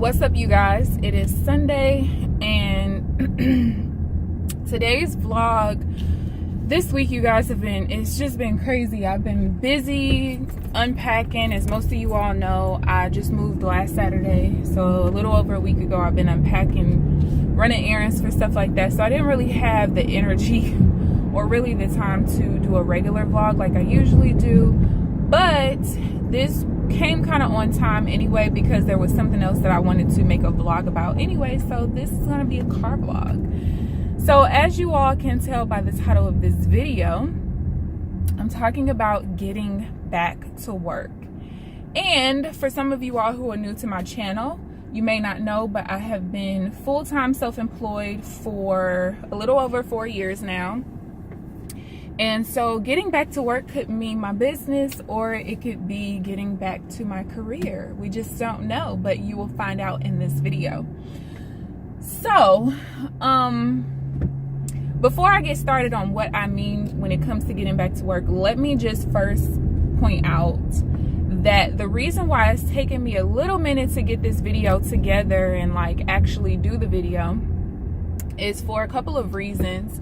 What's up, you guys? It is Sunday, and today's vlog, this week, you guys, it's just been crazy. I've been busy unpacking. As most of you all know, I just moved last Saturday, so a little over a week ago I've been unpacking, running errands for stuff like that, so I didn't really have the energy or really the time to do a regular vlog like I usually do. But this came kind of on time anyway, because there was something else that I wanted to make a vlog about anyway, so this is going to be a car vlog. So as you all can tell by the title of this video, I'm talking about getting back to work. And for some of you all who are new to my channel, you may not know, but I have been full-time self-employed for a little over 4 years now. And so getting back to work could mean my business, or it could be getting back to my career. We just don't know, but you will find out in this video. So, before I get started on what I mean when it comes to getting back to work, let me just first point out that the reason why it's taken me a little minute to get this video together and like actually do the video is for a couple of reasons.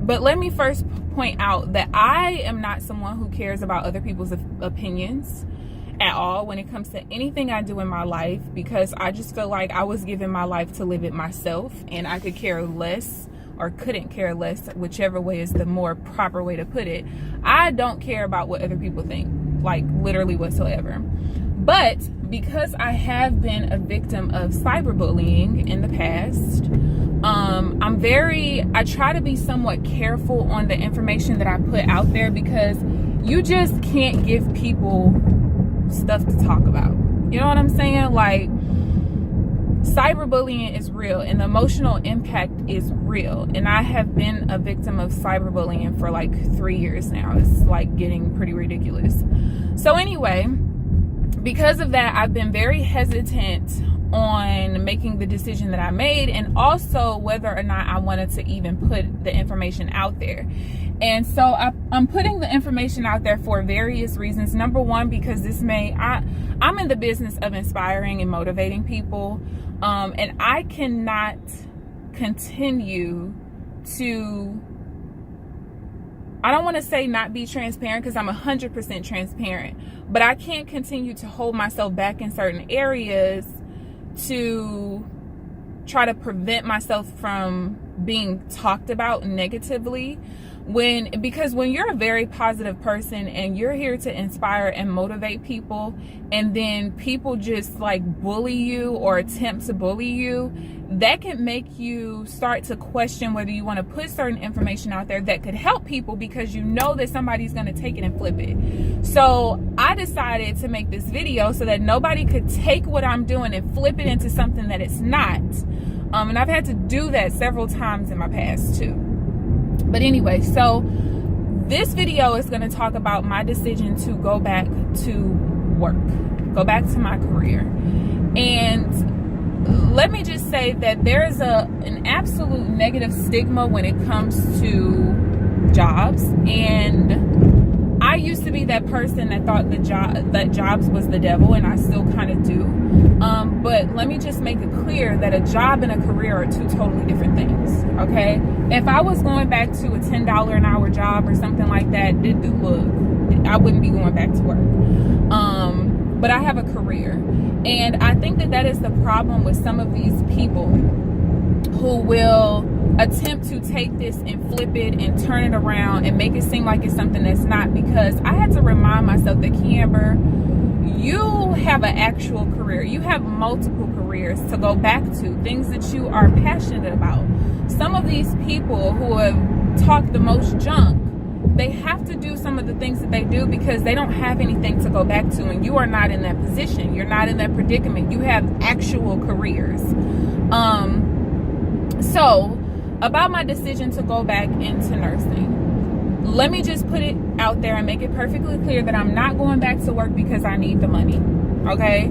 But let me first point out that I am not someone who cares about other people's opinions at all when it comes to anything I do in my life, because I just feel like I was given my life to live it myself, and I could care less, or couldn't care less, whichever way is the more proper way to put it. I don't care about what other people think, like literally whatsoever. But because I have been a victim of cyberbullying in the past, I try to be somewhat careful on the information that I put out there, because you just can't give people stuff to talk about. You know what I'm saying? Like, cyberbullying is real, and the emotional impact is real. And I have been a victim of cyberbullying for like 3 years now. It's like getting pretty ridiculous. So anyway, because of that, I've been very hesitant on making the decision that I made, and also whether or not I wanted to even put the information out there. And so I'm putting the information out there for various reasons. Number one, because I'm in the business of inspiring and motivating people, and I cannot continue to, I don't want to say not be transparent, because I'm 100% transparent, but I can't continue to hold myself back in certain areas to try to prevent myself from being talked about negatively, because when you're a very positive person and you're here to inspire and motivate people, and then people just like bully you or attempt to bully you, that can make you start to question whether you want to put certain information out there that could help people, because you know that somebody's going to take it and flip it. So I decided to make this video so that nobody could take what I'm doing and flip it into something that it's not. And I've had to do that several times in my past too. But anyway, so this video is going to talk about my decision to go back to work, go back to my career. And let me just say that there's an absolute negative stigma when it comes to jobs. And I used to be that person that thought that jobs was the devil, and I still kind of do. But let me just make it clear that a job and a career are two totally different things, okay? If I was going back to a $10 an hour job or something like that, I wouldn't be going back to work. But I have a career. And I think that is the problem with some of these people who will attempt to take this and flip it and turn it around and make it seem like it's something that's not, because I had to remind myself that, KeAmber, you have an actual career. You have multiple careers to go back to, things that you are passionate about. Some of these people who have talked the most junk, they have to do some of the things that they do because they don't have anything to go back to, and you are not in that position. You're not in that predicament. You have actual careers. So about my decision to go back into nursing, let me just put it out there and make it perfectly clear that I'm not going back to work because I need the money, okay?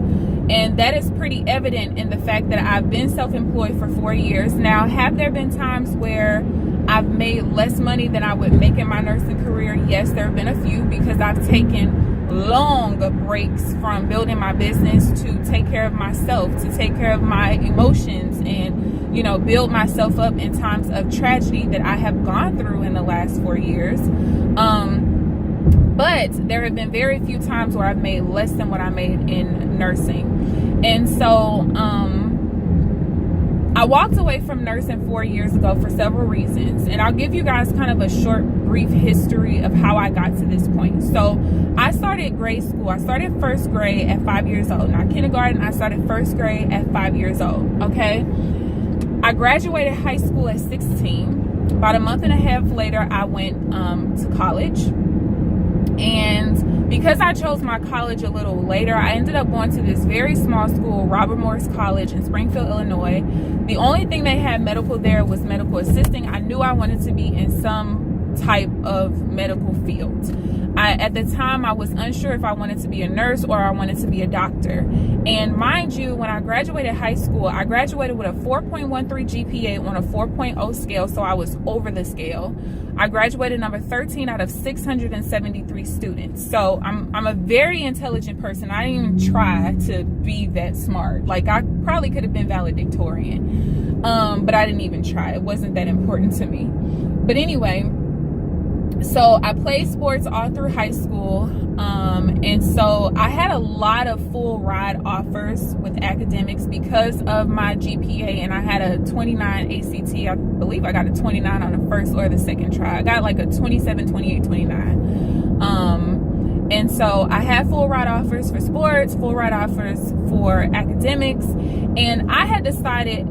And that is pretty evident in the fact that I've been self-employed for 4 years. Now, have there been times where I've made less money than I would make in my nursing career? Yes, there have been a few, because I've taken long breaks from building my business to take care of myself, to take care of my emotions, and, you know, build myself up in times of tragedy that I have gone through in the last 4 years. But there have been very few times where I've made less than what I made in nursing. And so I walked away from nursing 4 years ago for several reasons. And I'll give you guys kind of a short, brief history of how I got to this point. So I started grade school. I started first grade at 5 years old. Not kindergarten. I started first grade at 5 years old. Okay. I graduated high school at 16. About a month and a half later, I went to college. And because I chose my college a little later, I ended up going to this very small school, Robert Morris College in Springfield, Illinois. The only thing they had medical there was medical assisting. I knew I wanted to be in some type of medical field. At the time, I was unsure if I wanted to be a nurse or I wanted to be a doctor. And mind you, when I graduated high school, I graduated with a 4.13 GPA on a 4.0 scale, so I was over the scale. I graduated number 13 out of 673 students. So I'm a very intelligent person. I didn't even try to be that smart. Like, I probably could have been valedictorian, but I didn't even try. It wasn't that important to me. But anyway, so I played sports all through high school, and so I had a lot of full ride offers with academics because of my GPA, and I had a 29 ACT. I believe I got a 29 on the first or the second try. I got like a 27, 28, 29. And so I had full ride offers for sports, full ride offers for academics, and I had decided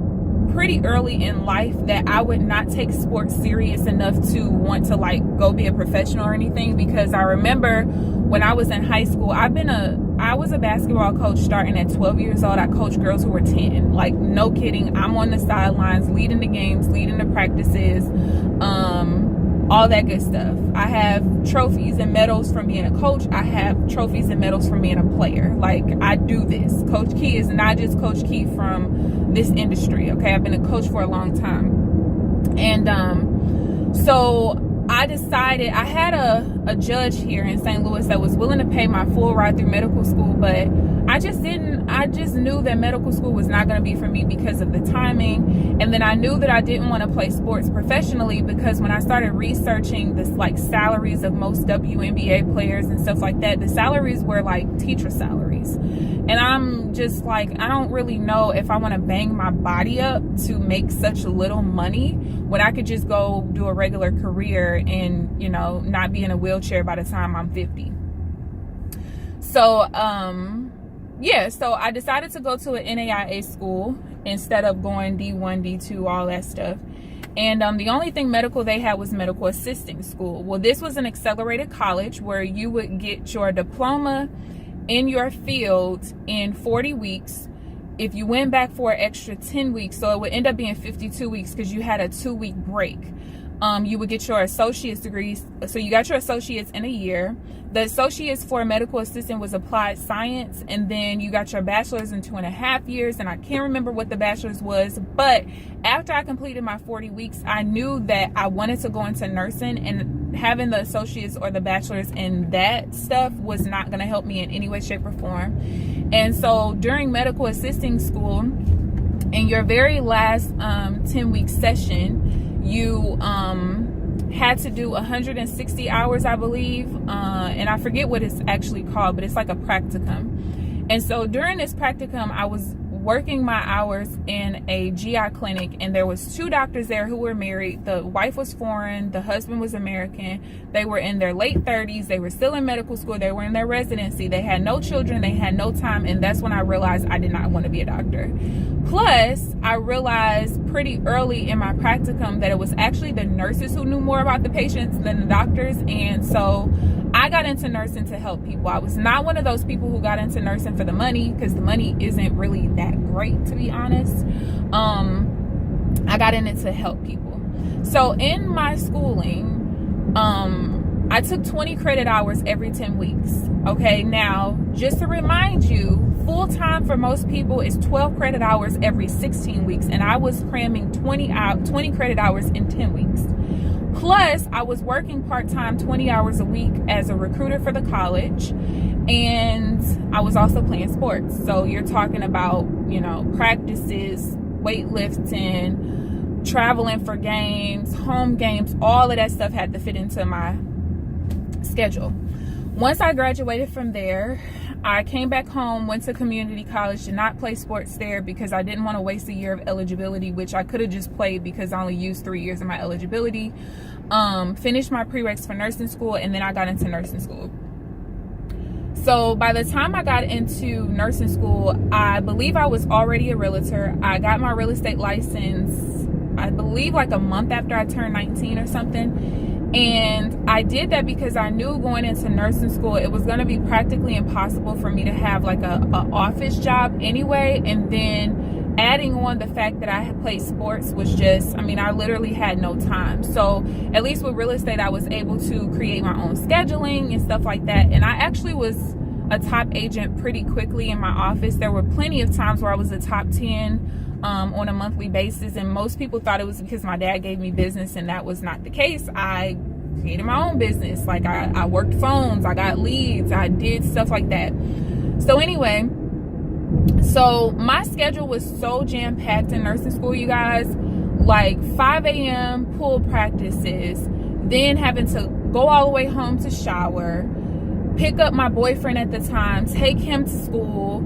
pretty early in life that I would not take sports serious enough to want to like go be a professional or anything, because I remember when I was in high school, I was a basketball coach starting at 12 years old. I coached girls who were 10. Like, no kidding. I'm on the sidelines, leading the games, leading the practices, all that good stuff. I have trophies and medals from being a coach. I have trophies and medals from being a player. Like, I do this. Coach Key is not just Coach Key from this industry, okay? I've been a coach for a long time. And so I decided, I had a judge here in St. Louis that was willing to pay my full ride through medical school, but I just knew that medical school was not going to be for me because of the timing. And then I knew that I didn't want to play sports professionally, because when I started researching this, like, salaries of most WNBA players and stuff like that, the salaries were like teacher salaries. And I'm just like, I don't really know if I want to bang my body up to make such little money when I could just go do a regular career and, you know, not be in a wheelchair by the time I'm 50. So, yeah, so I decided to go to an NAIA school instead of going D1, D2, all that stuff. And the only thing medical they had was medical assisting school. Well, this was an accelerated college where you would get your diploma in your field in 40 weeks. If you went back for an extra 10 weeks, so it would end up being 52 weeks because you had a 2-week break. You would get your associate's degrees. So you got your associates in a year. The associates for medical assistant was applied science, and then you got your bachelor's in 2.5 years. And I can't remember what the bachelor's was, but after I completed my 40 weeks, I knew that I wanted to go into nursing, and having the associates or the bachelor's in that stuff was not going to help me in any way, shape, or form. And so during medical assisting school, in your very last 10-week session, you had to do 160 hours, I believe, and I forget what it's actually called, but it's like a practicum. And so during this practicum, I was working my hours in a GI clinic, and there was 2 doctors there who were married. The wife was foreign, the husband was American. They were in their late 30s. They were still in medical school. They were in their residency. They had no children. They had no time. And that's when I realized I did not want to be a doctor. Plus, I realized pretty early in my practicum that it was actually the nurses who knew more about the patients than the doctors. And so I got into nursing to help people. I was not one of those people who got into nursing for the money, because the money isn't really that great, to be honest. I got in it to help people. So in my schooling, I took 20 credit hours every 10 weeks. Okay, now just to remind you, full time for most people is 12 credit hours every 16 weeks, and I was cramming 20 credit hours in 10 weeks. Plus, I was working part-time 20 hours a week as a recruiter for the college, and I was also playing sports. So you're talking about, you know, practices, weightlifting, traveling for games, home games, all of that stuff had to fit into my schedule. Once I graduated from there, I came back home, went to community college, did not play sports there because I didn't want to waste a year of eligibility, which I could have just played because I only used 3 years of my eligibility. Finished my prereqs for nursing school, and then I got into nursing school. So by the time I got into nursing school, I believe I was already a realtor. I got my real estate license, I believe like a month after I turned 19 or something. And I did that because I knew going into nursing school, it was going to be practically impossible for me to have like a office job anyway. And then adding on the fact that I had played sports was just, I mean, I literally had no time. So at least with real estate, I was able to create my own scheduling and stuff like that. And I actually was a top agent pretty quickly in my office. There were plenty of times where I was a top 10 on a monthly basis, and most people thought it was because my dad gave me business, and that was not the case. I created my own business. Like I worked phones, I got leads, I did stuff like that. So anyway, so my schedule was so jam-packed in nursing school, you guys. Like 5 a.m. pool practices, then having to go all the way home to shower, pick up my boyfriend at the time, take him to school,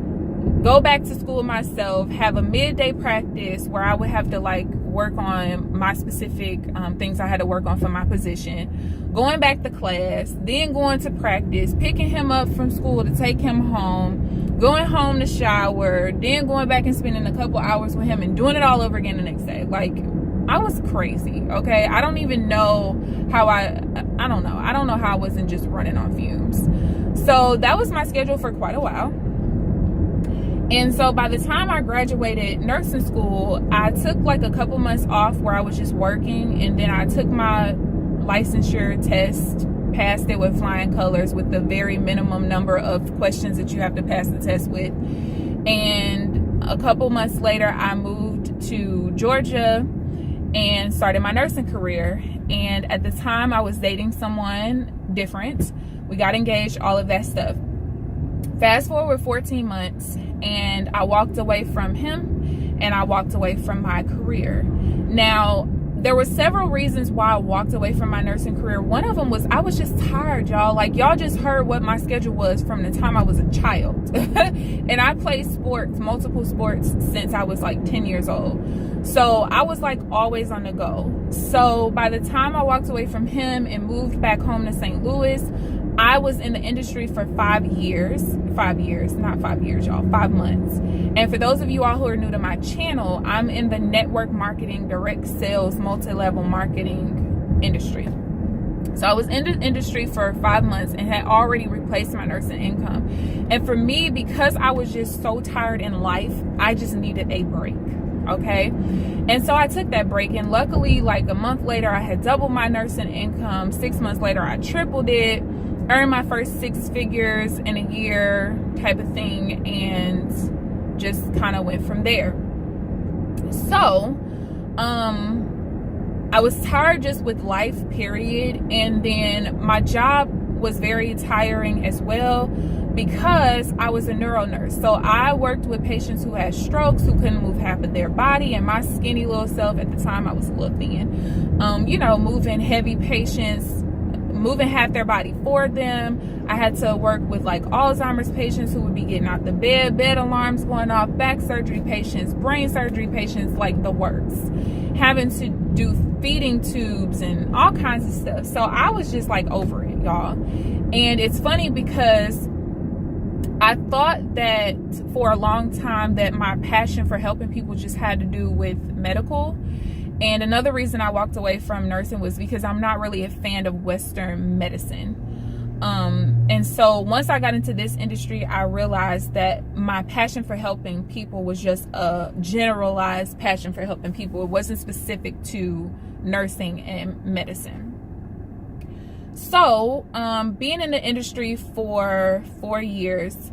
go back to school myself, have a midday practice where I would have to like work on my specific things I had to work on for my position, going back to class, then going to practice, picking him up from school to take him home, going home to shower, then going back and spending a couple hours with him and doing it all over again the next day. Like, I was crazy, okay? I don't even know how I don't know how I wasn't just running on fumes. So that was my schedule for quite a while. And so by the time I graduated nursing school, I took like a couple months off where I was just working, and then I took my licensure test, passed it with flying colors with the very minimum number of questions that you have to pass the test with. And a couple months later, I moved to Georgia and started my nursing career. And at the time, I was dating someone different. We got engaged, all of that stuff. Fast forward 14 months, and I walked away from him, and I walked away from my career. Now, there were several reasons why I walked away from my nursing career. One of them was I was just tired, y'all. Like, y'all just heard what my schedule was from the time I was a child. And I played sports, multiple sports, since I was like 10 years old. So I was like always on the go. So by the time I walked away from him and moved back home to St. Louis, I was in the industry for 5 years. 5 years, not 5 years, y'all, 5 months. And for those of you all who are new to my channel, I'm in the network marketing, direct sales, multi-level marketing industry. So I was in the industry for 5 months and had already replaced my nursing income. And for me, because I was just so tired in life, I just needed a break. Okay. And so I took that break, and luckily, like a month later, I had doubled my nursing income. 6 months later, I tripled it, earned my first 6 figures in a year type of thing, and just kind of went from there. So I was tired just with life, period. And then my job was very tiring as well, because I was a neuro nurse. So I worked with patients who had strokes, who couldn't move half of their body, and my skinny little self at the time, I was a little thin, moving heavy patients, moving half their body for them. I had to work with like Alzheimer's patients who would be getting out the bed alarms going off, back surgery patients, brain surgery patients, like the works, having to do feeding tubes and all kinds of stuff. So I was just like over it, y'all. And it's funny because I thought that for a long time that my passion for helping people just had to do with medical. And another reason I walked away from nursing was because I'm not really a fan of Western medicine. And so once I got into this industry, I realized that my passion for helping people was just a generalized passion for helping people. It wasn't specific to nursing and medicine. So, being in the industry for 4 years,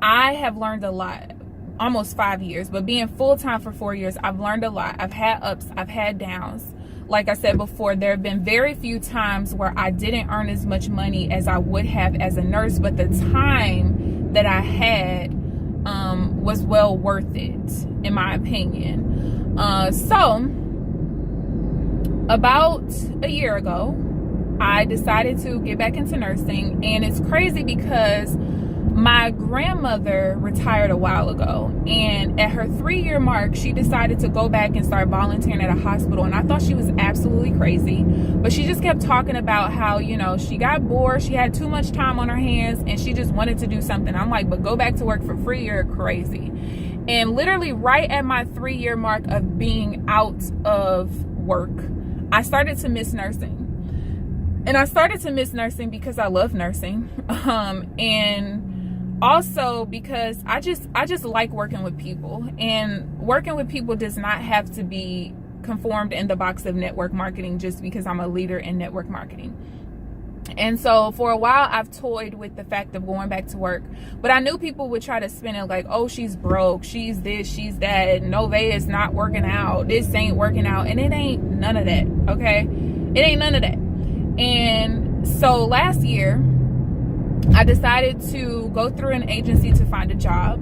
I have learned a lot. Almost 5 years, but being full-time for 4 years, I've learned a lot. I've had ups, I've had downs. like I said before, there have been very few times where I didn't earn as much money as I would have as a nurse, but the time that I had was well worth it, in my opinion. So about a year ago, I decided to get back into nursing, and it's crazy because my grandmother retired a while ago, and at her 3-year mark, she decided to go back and start volunteering at a hospital. And I thought she was absolutely crazy, but she just kept talking about how, you know, she got bored, she had too much time on her hands, and she just wanted to do something. I'm like, but go back to work for free, you're crazy. And literally right at my 3-year mark of being out of work, I started to miss nursing. And I started to miss nursing because I love nursing, and also because I just like working with people, and working with people does not have to be conformed in the box of network marketing just because I'm a leader in network marketing. And so for a while, I've toyed with the fact of going back to work, but I knew people would try to spin it like, oh, she's broke, she's this, she's that, Nove is not working out, this ain't working out, and it ain't none of that, okay? It ain't none of that. And so last year, I decided to go through an agency to find a job.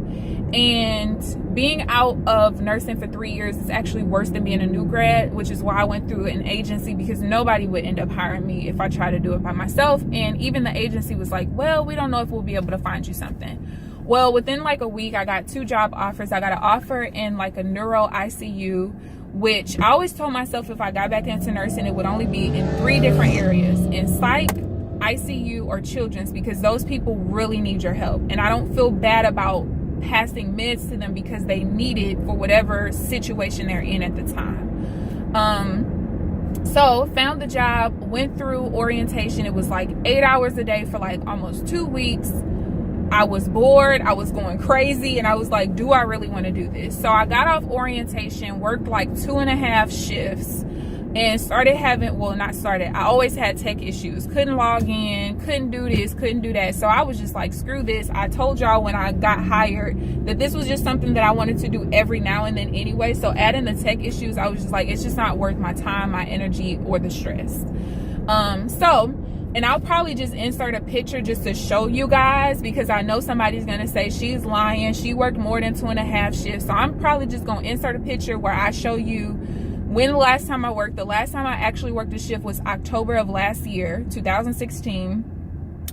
And being out of nursing for 3 years is actually worse than being a new grad, which is why I went through an agency, because nobody would end up hiring me if I tried to do it by myself. And even the agency was like, well, we don't know if we'll be able to find you something. Well, within like a week, I got 2 job offers. I got an offer in like a neuro ICU, which I always told myself if I got back into nursing, it would only be in 3 different areas: in psych, ICU, or children's, because those people really need your help. And I don't feel bad about passing meds to them because they need it for whatever situation they're in at the time. So found the job, went through orientation. It was like 8 hours a day for like almost 2 weeks. I was bored, I was going crazy, and I was like, do I really want to do this? So I got off orientation, worked like 2.5 shifts, and started having, well, not started, I always had tech issues. Couldn't log in, couldn't do this, couldn't do that. So I was just like, screw this. I told y'all when I got hired that this was just something that I wanted to do every now and then anyway. So adding the tech issues, I was just like, it's just not worth my time, my energy, or the stress. And I'll probably just insert a picture just to show you guys, because I know somebody's going to say she's lying. She worked more than 2.5 shifts. So I'm probably just going to insert a picture where I show you when the last time I worked. The last time I actually worked a shift was October of last year, 2016.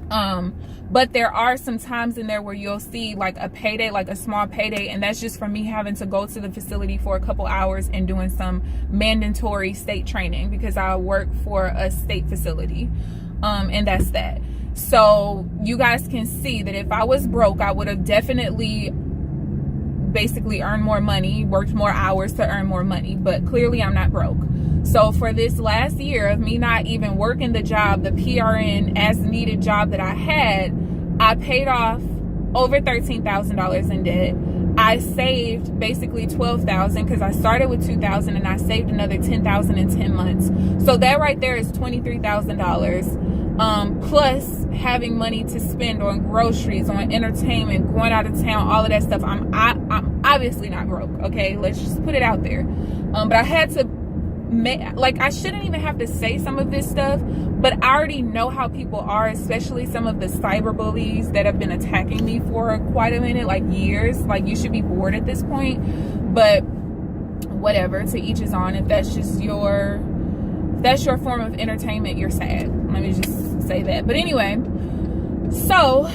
But there are some times in there where you'll see like a payday, like a small payday, and that's just for me having to go to the facility for a couple hours and doing some mandatory state training, because I work for a state facility. And that's that. So you guys can see that if I was broke, I would have definitely basically earned more money, worked more hours to earn more money, but clearly I'm not broke. So for this last year of me not even working the job, the PRN as needed job that I had, I paid off over $13,000 in debt. I saved basically $12,000 because I started with $2,000 and I saved another $10,000 in 10 months. So that right there is $23,000. Plus having money to spend on groceries, on entertainment, going out of town, all of that stuff. I'm obviously not broke. Okay, let's just put it out there. But I had to like, I shouldn't even have to say some of this stuff, but I already know how people are, especially some of the cyber bullies that have been attacking me for quite a minute, like years. Like, you should be bored at this point, but whatever, to each his own. If that's just your form of entertainment, you're sad. Let me just say that. But anyway, so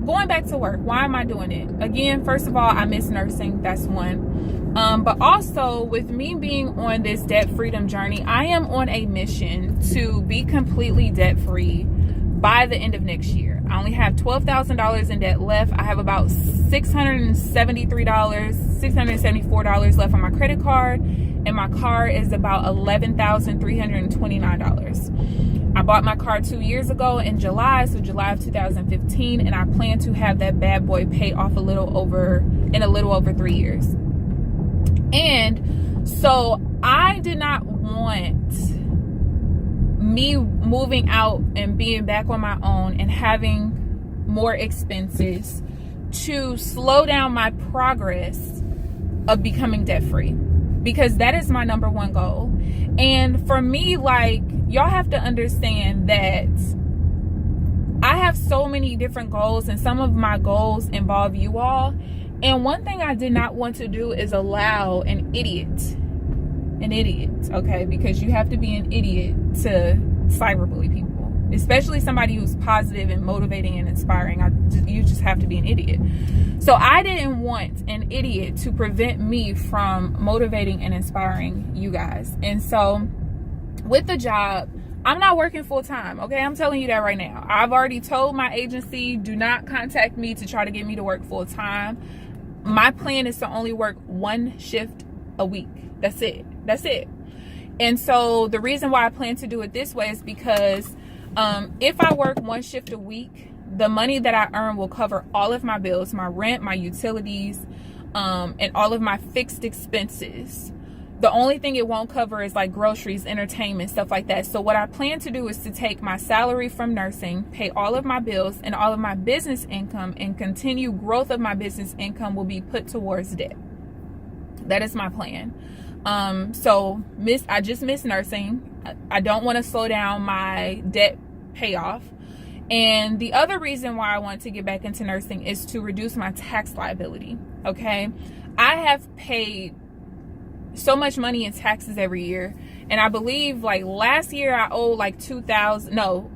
going back to work, why am I doing it? Again, first of all, I miss nursing. That's one. But also, with me being on this debt freedom journey, I am on a mission to be completely debt free by the end of next year. I only have $12,000 in debt left. I have about $674 left on my credit card, and my car is about $11,329. I bought my car 2 years ago in July, so July of 2015, and I plan to have that bad boy pay off in a little over 3 years. And so I did not want me moving out and being back on my own and having more expenses to slow down my progress of becoming debt free, because that is my number one goal. And for me, like, y'all have to understand that I have so many different goals, and some of my goals involve you all. And one thing I did not want to do is allow an idiot, okay? Because you have to be an idiot to cyberbully people, especially somebody who's positive and motivating and inspiring. You just have to be an idiot. So I didn't want an idiot to prevent me from motivating and inspiring you guys. And so with the job, I'm not working full time, okay? I'm telling you that right now. I've already told my agency, do not contact me to try to get me to work full time. My plan is to only work one shift a week. That's it. And so the reason why I plan to do it this way is because if I work one shift a week, the money that I earn will cover all of my bills, my rent, my utilities, and all of my fixed expenses. The only thing it won't cover is like groceries, entertainment, stuff like that. So what I plan to do is to take my salary from nursing, pay all of my bills and all of my business income, and continue growth of my business income will be put towards debt. That is my plan. I just miss nursing. I don't want to slow down my debt payoff. And the other reason why I want to get back into nursing is to reduce my tax liability. Okay. I have paid so much money in taxes every year, and I believe like last year I owe like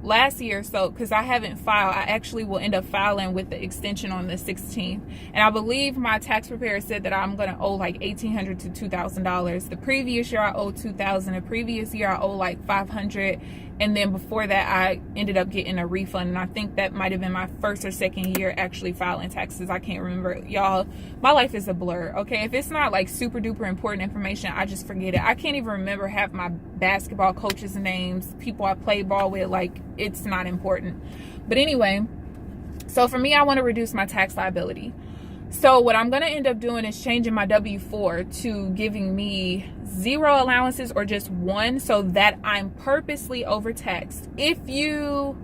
last year, so because I haven't filed, I actually will end up filing with the extension on the 16th, and I believe my tax preparer said that I'm gonna owe like $1,800 to $2,000. The previous year I owed $2,000. The previous year I owe like $500, and then before that I ended up getting a refund, and I think that might have been my first or second year actually filing taxes. I can't remember. Y'all, my life is a blur, okay? If it's not like super duper important information, I just forget it. I can't even remember half my basketball coaches' names, people I played ball with. Like, it's not important. But anyway, so for me, I want to reduce my tax liability. So what I'm going to end up doing is changing my W-4 to giving me 0 allowances or just 1, so that I'm purposely overtaxed. If you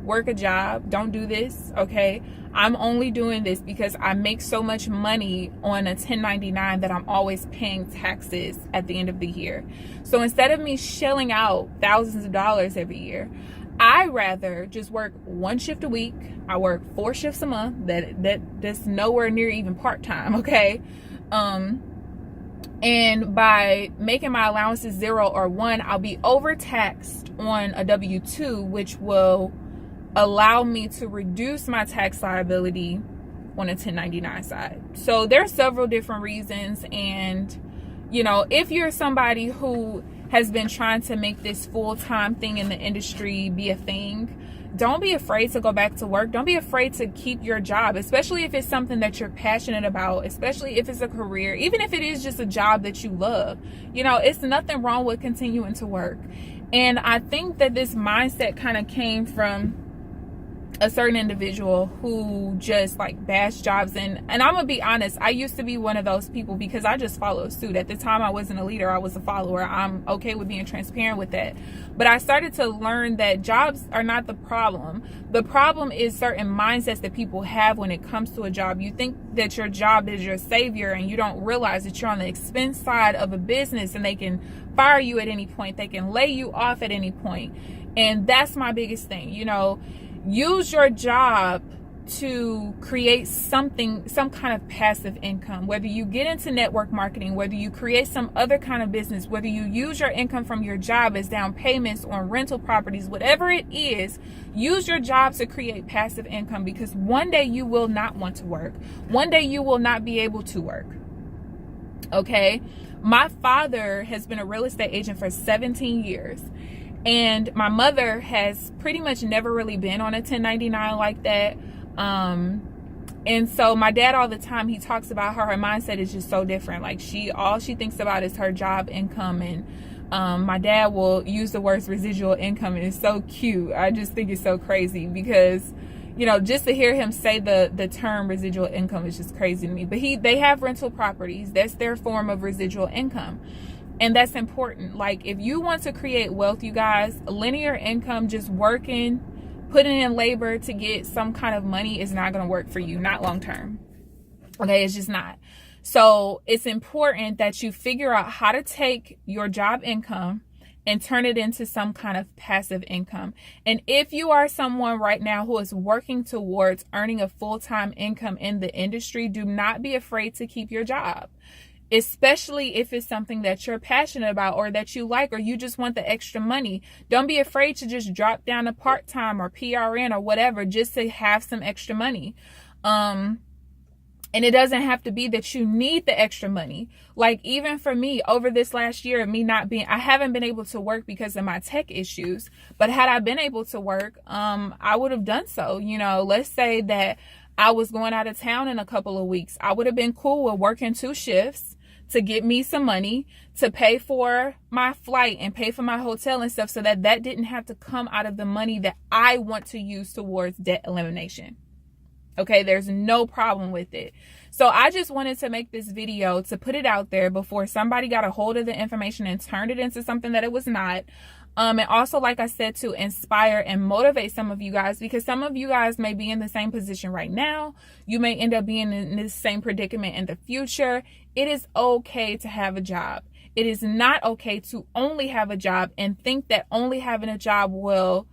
work a job, don't do this, okay? I'm only doing this because I make so much money on a 1099 that I'm always paying taxes at the end of the year. So instead of me shelling out thousands of dollars every year, I rather just work one shift a week. I work 4 shifts a month. That's nowhere near even part-time, okay? And by making my allowances 0 or 1, I'll be overtaxed on a W-2, which will allow me to reduce my tax liability on a 1099 side. So there's several different reasons. And, you know, if you're somebody who has been trying to make this full-time thing in the industry be a thing, don't be afraid to go back to work. Don't be afraid to keep your job, especially if it's something that you're passionate about, especially if it's a career, even if it is just a job that you love. You know, it's nothing wrong with continuing to work. And I think that this mindset kind of came from a certain individual who just like bashed jobs. And I'm gonna be honest, I used to be one of those people because I just followed suit. At the time I wasn't a leader, I was a follower. I'm okay with being transparent with that. But I started to learn that jobs are not the problem. The problem is certain mindsets that people have when it comes to a job. You think that your job is your savior, and you don't realize that you're on the expense side of a business, and they can fire you at any point. They can lay you off at any point. And that's my biggest thing. You know, use your job to create something, some kind of passive income, whether you get into network marketing, whether you create some other kind of business, whether you use your income from your job as down payments on rental properties, whatever it is, use your job to create passive income, because one day you will not want to work. One day you will not be able to work. Okay. My father has been a real estate agent for 17 years. And my mother has pretty much never really been on a 1099 like that. And so my dad, all the time, he talks about her mindset is just so different. Like, all she thinks about is her job income. And my dad will use the words residual income, and it's so cute. I just think it's so crazy because, you know, just to hear him say the term residual income is just crazy to me. But they have rental properties. That's their form of residual income. And that's important. Like, if you want to create wealth, you guys, linear income, just working, putting in labor to get some kind of money is not going to work for you, not long term. Okay, it's just not. So it's important that you figure out how to take your job income and turn it into some kind of passive income. And if you are someone right now who is working towards earning a full-time income in the industry, do not be afraid to keep your job, especially if it's something that you're passionate about or that you like, or you just want the extra money. Don't be afraid to just drop down to part-time or PRN or whatever just to have some extra money. And it doesn't have to be that you need the extra money. Like, even for me, over this last year, I haven't been able to work because of my tech issues. But had I been able to work, I would have done so. You know, let's say that I was going out of town in a couple of weeks. I would have been cool with working 2 shifts to get me some money to pay for my flight and pay for my hotel and stuff, so that didn't have to come out of the money that I want to use towards debt elimination. Okay, there's no problem with it. So I just wanted to make this video to put it out there before somebody got a hold of the information and turned it into something that it was not. And also, like I said, to inspire and motivate some of you guys, because some of you guys may be in the same position right now. You may end up being in this same predicament in the future. It is okay to have a job. It is not okay to only have a job and think that only having a job will,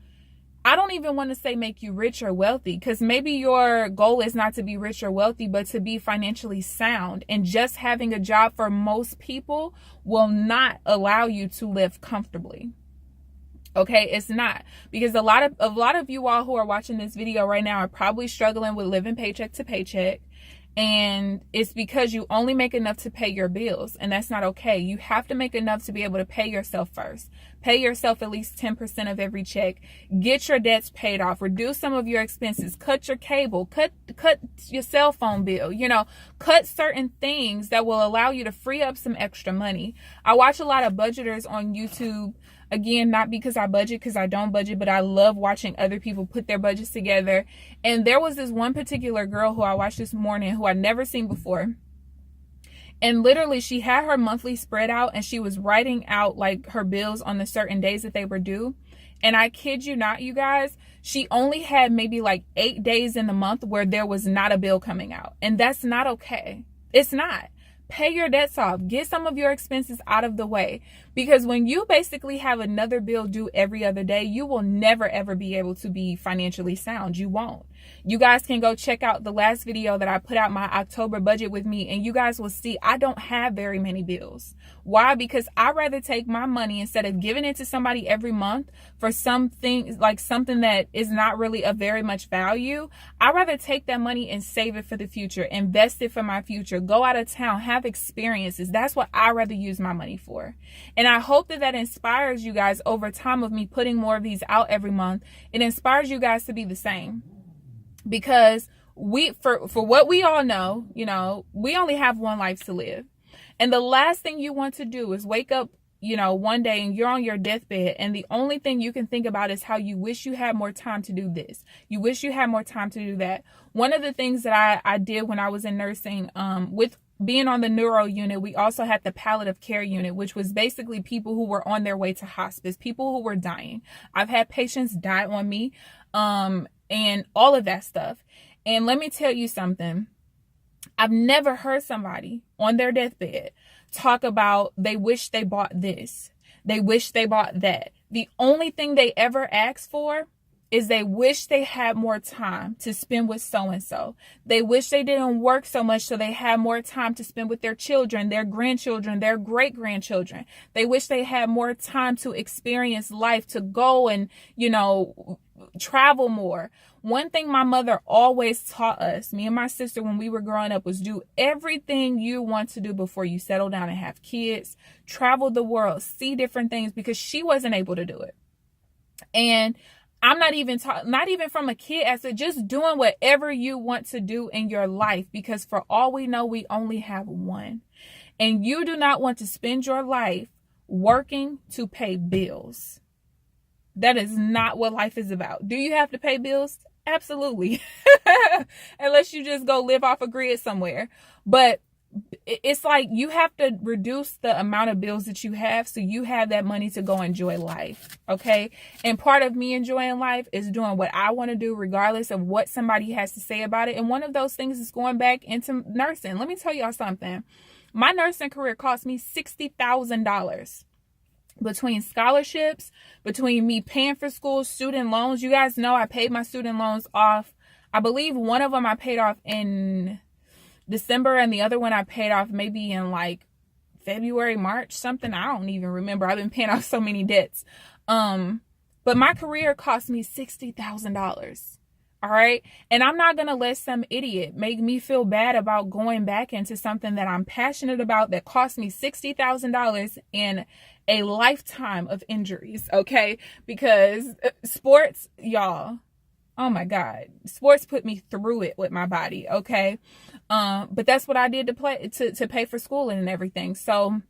I don't even want to say make you rich or wealthy, because maybe your goal is not to be rich or wealthy, but to be financially sound. And just having a job for most people will not allow you to live comfortably. Okay, it's not, because a lot of you all who are watching this video right now are probably struggling with living paycheck to paycheck. And it's because you only make enough to pay your bills, and that's not okay. You have to make enough to be able to pay yourself first. Pay yourself at least 10% of every check. Get your debts paid off. Reduce some of your expenses. Cut your cable. Cut your cell phone bill. You know, cut certain things that will allow you to free up some extra money. I watch a lot of budgeters on YouTube. Again, not because I budget, because I don't budget, but I love watching other people put their budgets together. And there was this one particular girl who I watched this morning who I'd never seen before. And literally, she had her monthly spread out, and she was writing out like her bills on the certain days that they were due. And I kid you not, you guys, she only had maybe like 8 days in the month where there was not a bill coming out. And that's not okay. It's not. Pay your debts off. Get some of your expenses out of the way. Because when you basically have another bill due every other day, you will never, ever be able to be financially sound. You won't. You guys can go check out the last video that I put out, my October budget with me, and you guys will see I don't have very many bills. Why? Because I rather take my money, instead of giving it to somebody every month for something like something that is not really of very much value. I rather take that money and save it for the future, invest it for my future, go out of town, have experiences. That's what I rather use my money for. And I hope that inspires you guys over time of me putting more of these out every month. It inspires you guys to be the same. Because for what we all know, you know, we only have one life to live. And the last thing you want to do is wake up, you know, one day and you're on your deathbed, and the only thing you can think about is how you wish you had more time to do this. You wish you had more time to do that. One of the things that I did when I was in nursing, with being on the neuro unit, we also had the palliative care unit, which was basically people who were on their way to hospice, people who were dying. I've had patients die on me, and all of that stuff. And let me tell you something. I've never heard somebody on their deathbed talk about they wish they bought this. They wish they bought that. The only thing they ever ask for is they wish they had more time to spend with so-and-so. They wish they didn't work so much so they had more time to spend with their children, their grandchildren, their great-grandchildren. They wish they had more time to experience life, to go and, you know, travel more. One thing my mother always taught us, me and my sister, when we were growing up, was do everything you want to do before you settle down and have kids. Travel the world, see different things, because she wasn't able to do it. And I'm not even from a kid as to just doing whatever you want to do in your life, because for all we know, we only have one. And you do not want to spend your life working to pay bills. That is not what life is about. Do you have to pay bills? Absolutely. Unless you just go live off a grid somewhere. But it's like you have to reduce the amount of bills that you have so you have that money to go enjoy life. Okay. And part of me enjoying life is doing what I want to do, regardless of what somebody has to say about it. And one of those things is going back into nursing. Let me tell y'all something. My nursing career cost me $60,000. between scholarships, between me paying for school, student loans. You guys know I paid my student loans off. I believe one of them I paid off in December, and the other one I paid off maybe in like February, March, something. I don't even remember. I've been paying off so many debts. But my career cost me $60,000. All right. And I'm not going to let some idiot make me feel bad about going back into something that I'm passionate about that cost me $60,000 and a lifetime of injuries. Okay. Because sports, y'all, oh my God, sports put me through it with my body. Okay. But that's what I did to pay for schooling and everything. So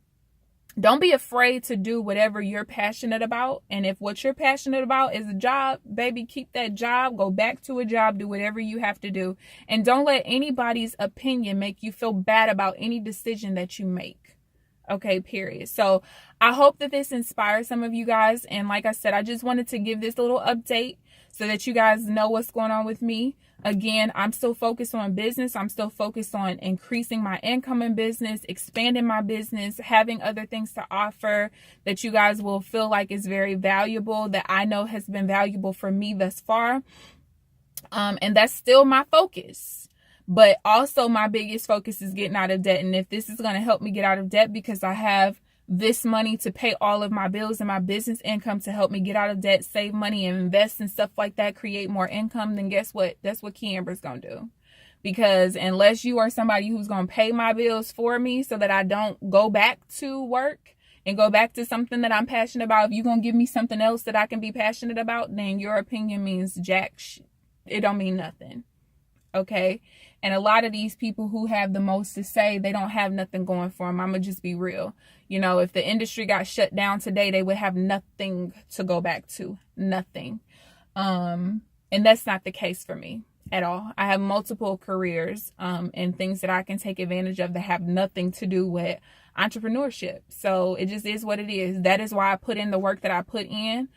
don't be afraid to do whatever you're passionate about. And if what you're passionate about is a job, baby, keep that job, go back to a job, do whatever you have to do. And don't let anybody's opinion make you feel bad about any decision that you make. Okay, period. So I hope that this inspires some of you guys. And like I said, I just wanted to give this little update so that you guys know what's going on with me. Again, I'm still focused on business. I'm still focused on increasing my income in business, expanding my business, having other things to offer that you guys will feel like is very valuable, that I know has been valuable for me thus far. And that's still my focus. But also my biggest focus is getting out of debt. And if this is going to help me get out of debt because I have this money to pay all of my bills and my business income to help me get out of debt, save money, and invest and stuff like that, create more income, then guess what? That's what KeAmber's going to do. Because unless you are somebody who's going to pay my bills for me so that I don't go back to work and go back to something that I'm passionate about, if you're going to give me something else that I can be passionate about, then your opinion means it don't mean nothing. Okay. And a lot of these people who have the most to say, they don't have nothing going for them. I'm going to just be real. You know, if the industry got shut down today, they would have nothing to go back to. Nothing. And that's not the case for me at all. I have multiple careers and things that I can take advantage of that have nothing to do with entrepreneurship. So it just is what it is. That is why I put in the work that I put in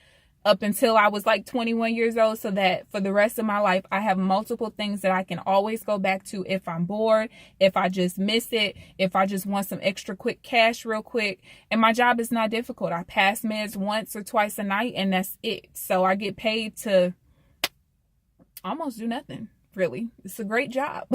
up until I was like 21 years old, so that for the rest of my life, I have multiple things that I can always go back to if I'm bored, if I just miss it, if I just want some extra quick cash real quick. And my job is not difficult. I pass meds once or twice a night and that's it. So I get paid to almost do nothing, really. It's a great job.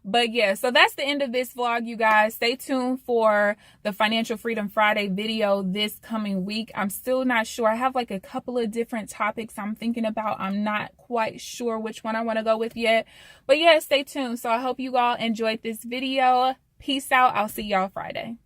But yeah, so that's the end of this vlog, you guys. Stay tuned for the Financial Freedom Friday video this coming week. I'm still not sure. I have like a couple of different topics I'm thinking about. I'm not quite sure which one I want to go with yet. But yeah, stay tuned. So I hope you all enjoyed this video. Peace out. I'll see y'all Friday.